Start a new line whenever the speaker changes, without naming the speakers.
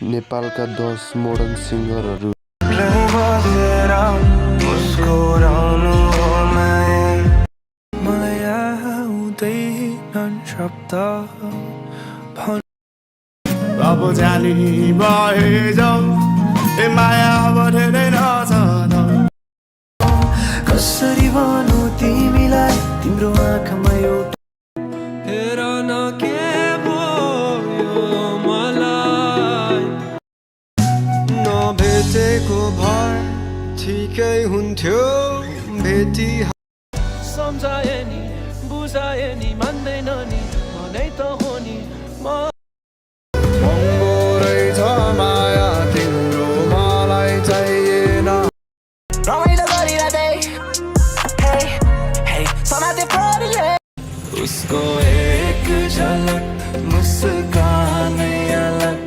नेपालका 10 मोडर्न सिङ्गरहरू।
अब जानी भए जाऊ ए माया बढेरै नजान
कसरी भनौ तिमीलाई तिम्रो आँखामा एउटा हेर न के भयो मलाई नभेटेको भए ठिकै हुन्थ्यो भेटी सम्झाए नि बुझाए नि मान्दैन नि मनै त हो नि म